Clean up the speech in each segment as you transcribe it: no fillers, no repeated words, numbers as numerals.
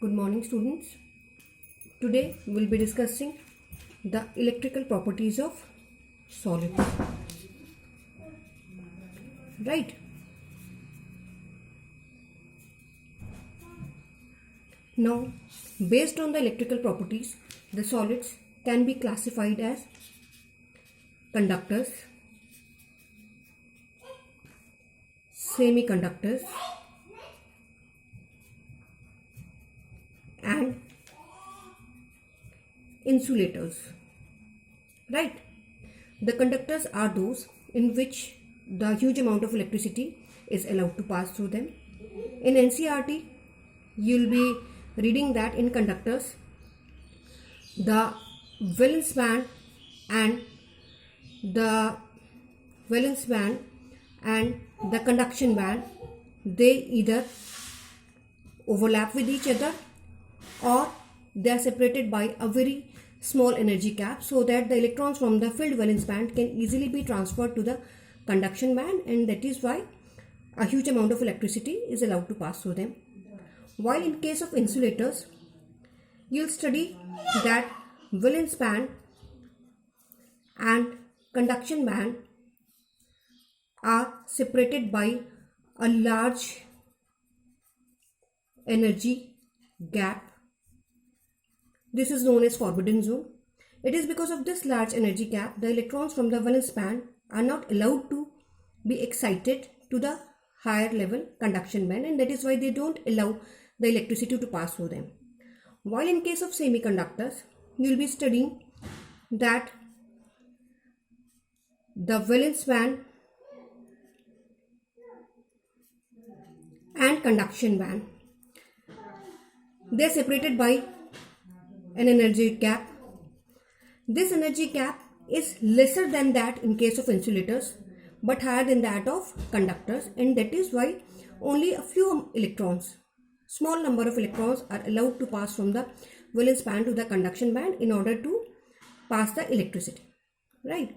Good morning, students. Today we'll be discussing the electrical properties of solids. Right? Now, based on the electrical properties, the solids can be classified as conductors, semiconductors, and insulators. Right? The conductors are those in which the huge amount of electricity is allowed to pass through them. In NCERT, you'll be reading that in conductors, the valence band and the conduction band, they either overlap with each other or they are separated by a very small energy gap, so that the electrons from the filled valence band can easily be transferred to the conduction band, and that is why a huge amount of electricity is allowed to pass through them. While in case of insulators, you'll study that valence band and conduction band are separated by a large energy gap. This is known as forbidden zone. It is because of this large energy gap, the electrons from the valence band are not allowed to be excited to the higher level conduction band, and that is why they don't allow the electricity to pass through them. While in case of semiconductors, you will be studying that the valence band and conduction band, they are separated by an energy gap. This energy gap is lesser than that in case of insulators but higher than that of conductors, and that is why only a few electrons, small number of electrons, are allowed to pass from the valence band to the conduction band in order to pass the electricity. Right?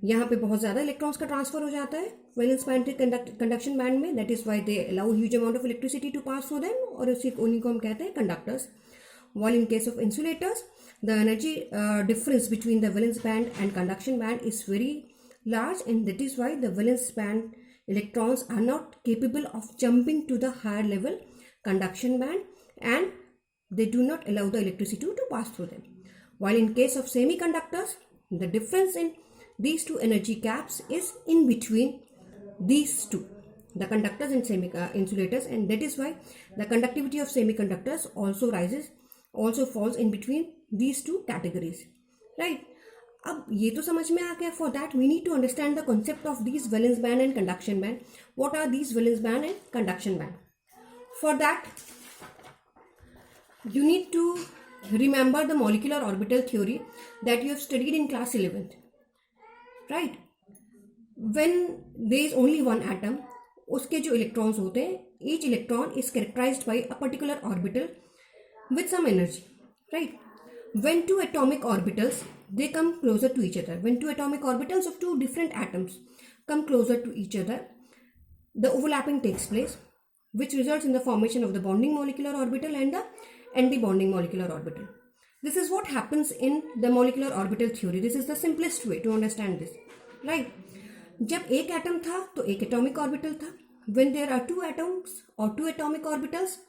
यहाँ पे बहुत ज़्यादा electrons का transfer हो जाता है valence band से conduction band में, that is why they allow huge amount of electricity to pass through them, और उन्हीं को हम कहते हैं conductors. While in case of insulators, the energy difference between the valence band and conduction band is very large, and that is why the valence band electrons are not capable of jumping to the higher level conduction band, and they do not allow the electricity to pass through them. While in case of semiconductors, the difference in these two energy gaps is in between these two, the conductors and insulators, and that is why the conductivity of semiconductors also falls in between these two categories. Right? अब ये तो समझ में आ गया. For that we need to understand the concept of these valence band and conduction band. What are these valence band and conduction band? For that you need to remember the molecular orbital theory that you have studied in class 11th. Right? When there is only one atom, उसके जो electrons होते हैं, each electron is characterized by a particular orbital with some energy. Right? When two atomic orbitals, they come closer to each other, when two atomic orbitals of two different atoms come closer to each other, the overlapping takes place, which results in the formation of the bonding molecular orbital and the anti-bonding molecular orbital. This is what happens in the molecular orbital theory. This is the simplest way to understand this. Right? जब एक atom था तो एक atomic orbital था. When there are two atoms or two atomic orbitals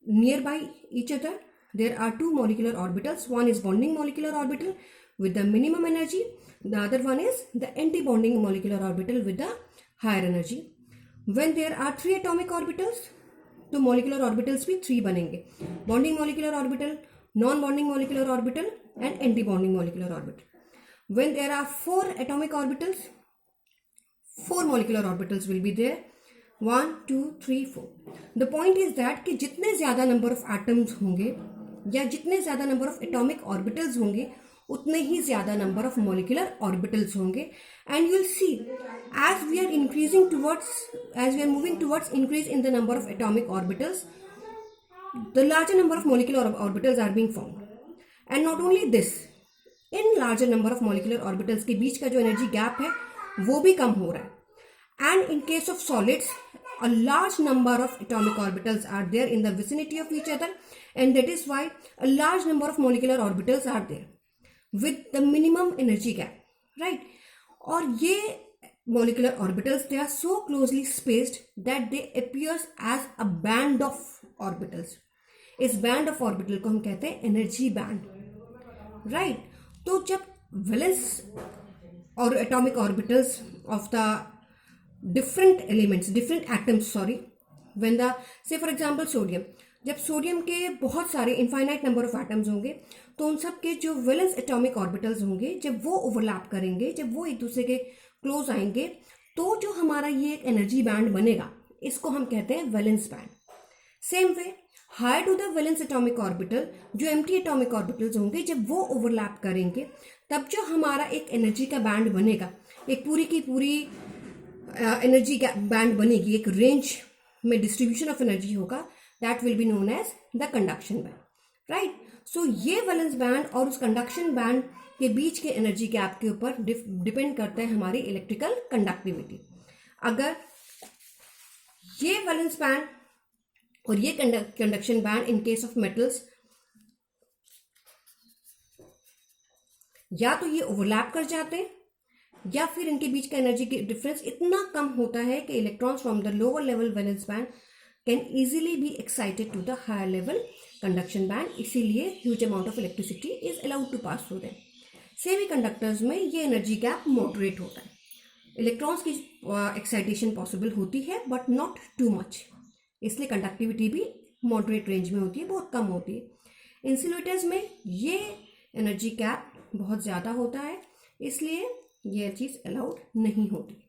nearby each other, there are two molecular orbitals. One is bonding molecular orbital with the minimum energy. The other one is the anti-bonding molecular orbital with the higher energy. When there are three atomic orbitals, तो molecular orbitals भी three बनेंगे. Bonding molecular orbital, non-bonding molecular orbital and anti-bonding molecular orbital. When there are four atomic orbitals, four molecular orbitals will be there. 1, 2, 3, 4. The point is that कि जितने ज़्यादा number of atoms होंगे या जितने ज़्यादा number of atomic orbitals होंगे, उतने ही ज़्यादा number of molecular orbitals होंगे. And you will see, as we are moving towards increase in the number of atomic orbitals, the larger number of molecular orbitals are being formed. And not only this, in larger number of molecular orbitals के बीच का जो energy gap है वो भी कम हो रहा है. And in case of solids, a large number of atomic orbitals are there in the vicinity of each other, and that is why a large number of molecular orbitals are there with the minimum energy gap, right? और ये molecular orbitals, they are so closely spaced that they appears as a band of orbitals. इस band of orbital को हम कहते हैं energy band, right? तो जब valence और atomic orbitals of the different elements, different atoms, sorry, when the, say for example sodium, जब sodium के बहुत सारे इनफाइनाइट नंबर ऑफ एटम्स होंगे तो उन सब के जो वैलेंस एटॉमिक ऑर्बिटल्स होंगे, जब वो ओवरलैप करेंगे, जब वो एक दूसरे के क्लोज आएंगे, तो जो हमारा ये एक एनर्जी बैंड बनेगा, इसको हम कहते हैं valence band. Same way higher to the valence atomic orbital, जो एम्प्टी एटॉमिक ऑर्बिटल्स होंगे, जब वो ओवरलैप करेंगे, तब जो हमारा एक एनर्जी का बैंड बनेगा, एक पूरी की पूरी एनर्जी का बैंड बनेगी, एक रेंज में डिस्ट्रीब्यूशन ऑफ एनर्जी होगा, that will be known as the conduction band, right? So ये वैलेंस बैंड और उस कंडक्शन बैंड के बीच के एनर्जी गैप के ऊपर डिपेंड करता है हमारी इलेक्ट्रिकल कंडक्टिविटी. अगर ये वैलेंस बैंड और ये conduction band in case of metals या तो ये ओवरलैप कर जाते हैं या फिर इनके बीच का एनर्जी की डिफरेंस इतना कम होता है कि electrons from the lower level valence band can easily be excited to the higher level conduction band. इसीलिए huge amount of electricity is allowed to pass through them. Semiconductors में ये energy gap moderate होता है. Electrons की excitation possible होती है but not too much, इसलिए conductivity भी मॉडरेट रेंज में होती है, बहुत कम होती है. इंसुलेटर्स में ये एनर्जी गैप बहुत ज़्यादा होता है, इसलिए यह चीज़ अलाउड नहीं होती.